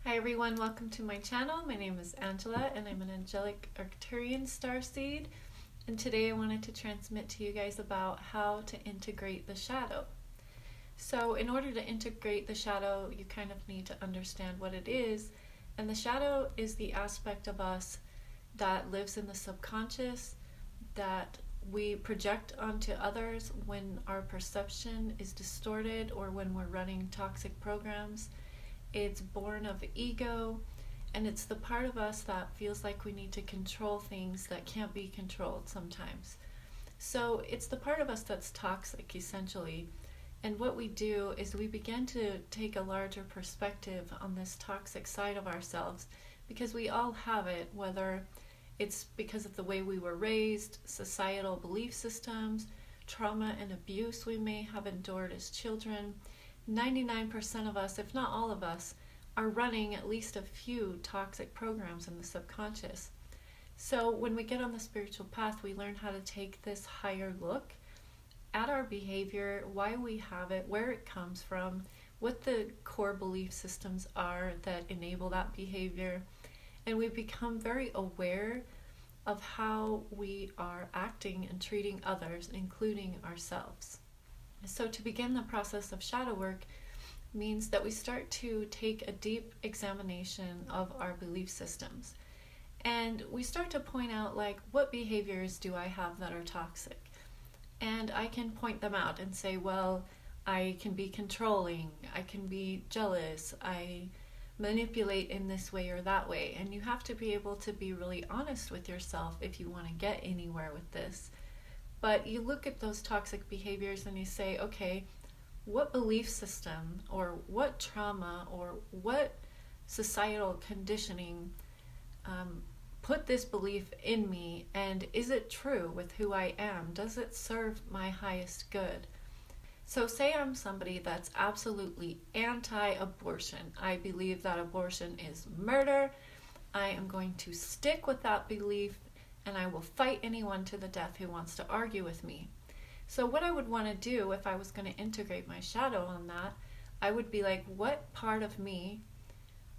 Hi everyone, welcome to my channel. My name is Angela and I'm an angelic Arcturian starseed. And today I wanted to transmit to you guys about how to integrate the shadow. So in order to integrate the shadow, you kind of need to understand what it is. And the shadow is the aspect of us that lives in the subconscious, that we project onto others when our perception is distorted or when we're running toxic programs. It's born of ego, and it's the part of us that feels like we need to control things that can't be controlled sometimes. So it's the part of us that's toxic, essentially. And what we do is we begin to take a larger perspective on this toxic side of ourselves, because we all have it, whether it's because of the way we were raised, societal belief systems, trauma and abuse we may have endured as children. 99% of us, if not all of us, are running at least a few toxic programs in the subconscious. So when we get on the spiritual path, we learn how to take this higher look at our behavior, why we have it, where it comes from, what the core belief systems are that enable that behavior, and we become very aware of how we are acting and treating others, including ourselves. So to begin the process of shadow work means that we start to take a deep examination of our belief systems. And we start to point out, like, what behaviors do I have that are toxic? And I can point them out and say, well, I can be controlling, I can be jealous, I manipulate in this way or that way. And you have to be able to be really honest with yourself if you want to get anywhere with this. But you look at those toxic behaviors and you say, okay, what belief system or what trauma or what societal conditioning put this belief in me, and is it true with who I am? Does it serve my highest good? So say I'm somebody that's absolutely anti-abortion. I believe that abortion is murder. I am going to stick with that belief, and I will fight anyone to the death who wants to argue with me. So what I would want to do if I was going to integrate my shadow on that, I would be like, what part of me,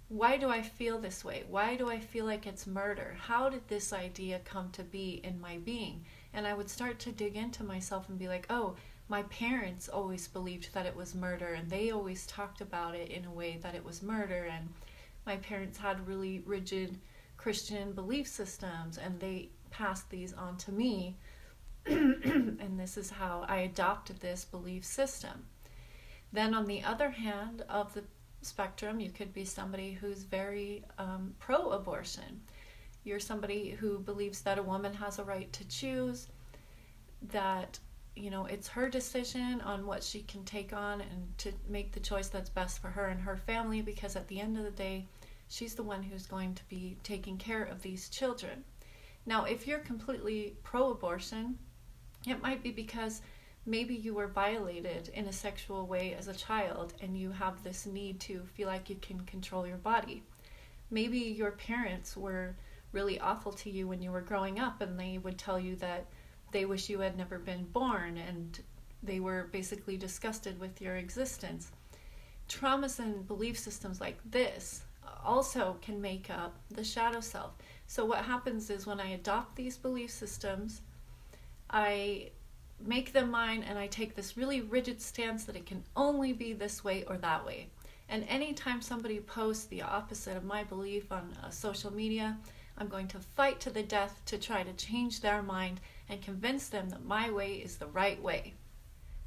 why do I feel this way? Why do I feel like it's murder? How did this idea come to be in my being? And I would start to dig into myself and be like, oh, my parents always believed that it was murder, and they always talked about it in a way that it was murder, and my parents had really rigid Christian belief systems, and they passed these on to me, and this is how I adopted this belief system. Then on the other hand of the spectrum, you could be somebody who's very pro-abortion. You're somebody who believes that a woman has a right to choose, that it's her decision on what she can take on and to make the choice that's best for her and her family, because at the end of the day, she's the one who's going to be taking care of these children. Now, if you're completely pro-abortion, it might be because maybe you were violated in a sexual way as a child and you have this need to feel like you can control your body. Maybe your parents were really awful to you when you were growing up, and they would tell you that they wish you had never been born, and they were basically disgusted with your existence. Traumas and belief systems like this also can make up the shadow self. So what happens is, when I adopt these belief systems, I make them mine, and I take this really rigid stance that it can only be this way or that way. And anytime somebody posts the opposite of my belief on social media, I'm going to fight to the death to try to change their mind and convince them that my way is the right way.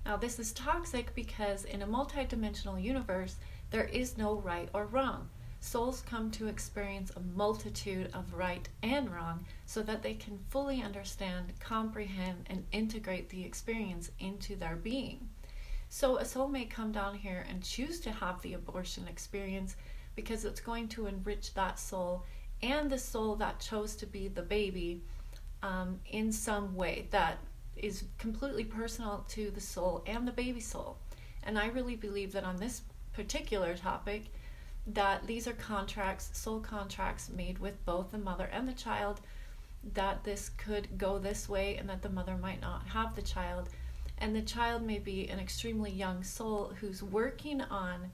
Now, this is toxic because in a multidimensional universe, there is no right or wrong. Souls come to experience a multitude of right and wrong so that they can fully understand, comprehend, and integrate the experience into their being. So a soul may come down here and choose to have the abortion experience because it's going to enrich that soul and the soul that chose to be the baby in some way that is completely personal to the soul and the baby soul. And I really believe that on this particular topic, that these are contracts, soul contracts made with both the mother and the child, that this could go this way and that the mother might not have the child. And the child may be an extremely young soul who's working on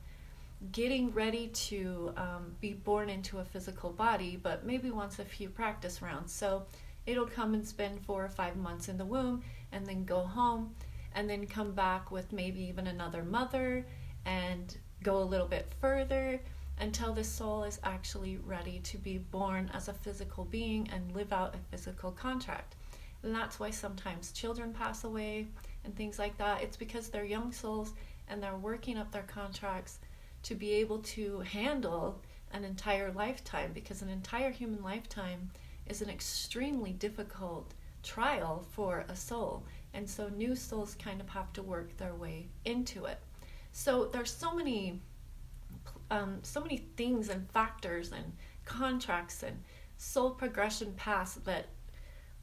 getting ready to be born into a physical body, but maybe wants a few practice rounds. So it'll come and spend 4 or 5 months in the womb and then go home and then come back with maybe even another mother and go a little bit further until the soul is actually ready to be born as a physical being and live out a physical contract. And that's why sometimes children pass away and things like that. It's because they're young souls and they're working up their contracts to be able to handle an entire lifetime, because an entire human lifetime is an extremely difficult trial for a soul. And so new souls kind of have to work their way into it. So there's so many things and factors and contracts and soul progression paths that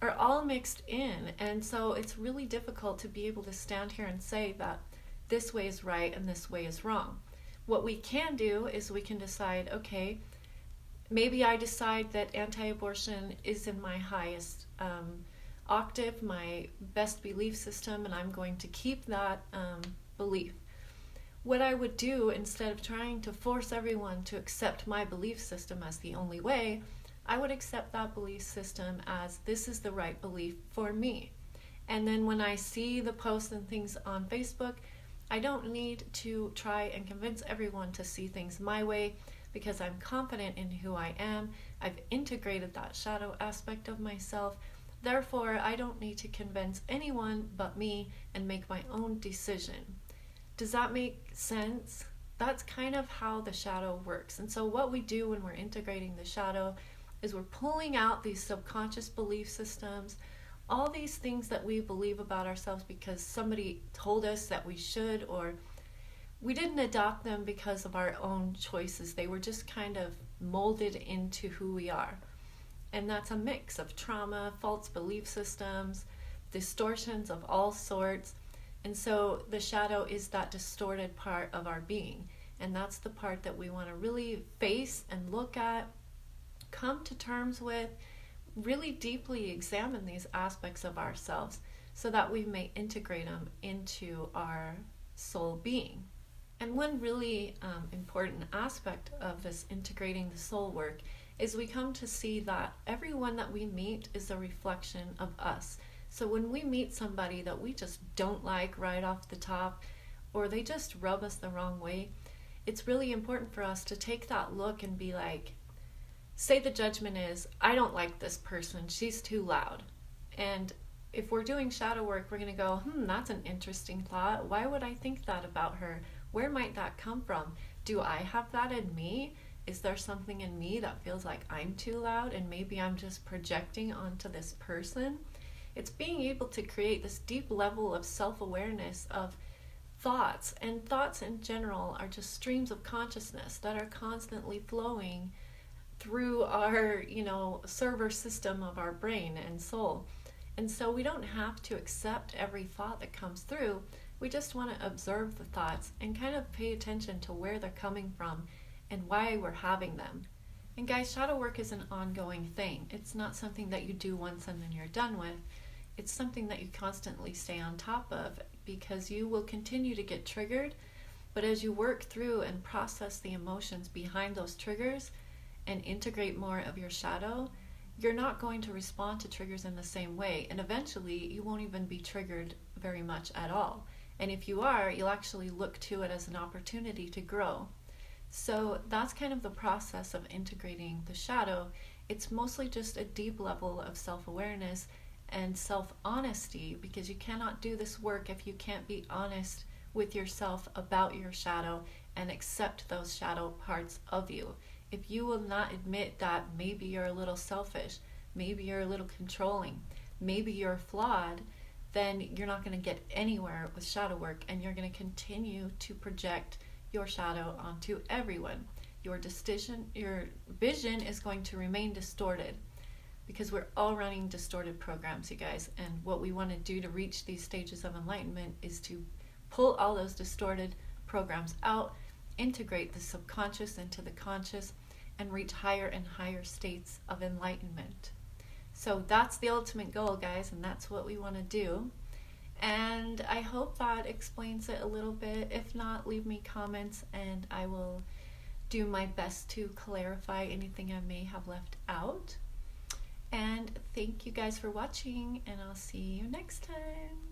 are all mixed in. And so it's really difficult to be able to stand here and say that this way is right and this way is wrong. What we can do is we can decide, okay, maybe I decide that anti-abortion is in my highest octave, my best belief system, and I'm going to keep that belief. What I would do, instead of trying to force everyone to accept my belief system as the only way, I would accept that belief system as this is the right belief for me. And then when I see the posts and things on Facebook, I don't need to try and convince everyone to see things my way, because I'm confident in who I am. I've integrated that shadow aspect of myself. Therefore, I don't need to convince anyone but me and make my own decision. Does that make sense? That's kind of how the shadow works. And so what we do when we're integrating the shadow is we're pulling out these subconscious belief systems, all these things that we believe about ourselves because somebody told us that we should, or we didn't adopt them because of our own choices. They were just kind of molded into who we are. And that's a mix of trauma, false belief systems, distortions of all sorts. And so the shadow is that distorted part of our being. And that's the part that we want to really face and look at, come to terms with, really deeply examine these aspects of ourselves so that we may integrate them into our soul being. And one really important aspect of this integrating the soul work is we come to see that everyone that we meet is a reflection of us. So when we meet somebody that we just don't like right off the top, or they just rub us the wrong way, it's really important for us to take that look and be like, say the judgment is, I don't like this person, she's too loud. And if we're doing shadow work, we're going to go, that's an interesting thought. Why would I think that about her? Where might that come from? Do I have that in me? Is there something in me that feels like I'm too loud and maybe I'm just projecting onto this person? It's being able to create this deep level of self-awareness of thoughts. And thoughts in general are just streams of consciousness that are constantly flowing through our, server system of our brain and soul. And so we don't have to accept every thought that comes through. We just want to observe the thoughts and kind of pay attention to where they're coming from and why we're having them. And guys, shadow work is an ongoing thing. It's not something that you do once and then you're done with. It's something that you constantly stay on top of, because you will continue to get triggered. But as you work through and process the emotions behind those triggers and integrate more of your shadow, you're not going to respond to triggers in the same way. And eventually, you won't even be triggered very much at all. And if you are, you'll actually look to it as an opportunity to grow. So that's kind of the process of integrating the shadow. It's mostly just a deep level of self-awareness and self-honesty, because you cannot do this work if you can't be honest with yourself about your shadow and accept those shadow parts of you. If you will not admit that maybe you're a little selfish, maybe you're a little controlling, maybe you're flawed, then you're not going to get anywhere with shadow work, and you're going to continue to project your shadow onto everyone. Your vision is going to remain distorted, because we're all running distorted programs, you guys. And what we want to do to reach these stages of enlightenment is to pull all those distorted programs out, integrate the subconscious into the conscious, and reach higher and higher states of enlightenment. So that's the ultimate goal, guys, and that's what we want to do. And I hope that explains it a little bit. If not, leave me comments and I will do my best to clarify anything I may have left out. And thank you guys for watching, and I'll see you next time.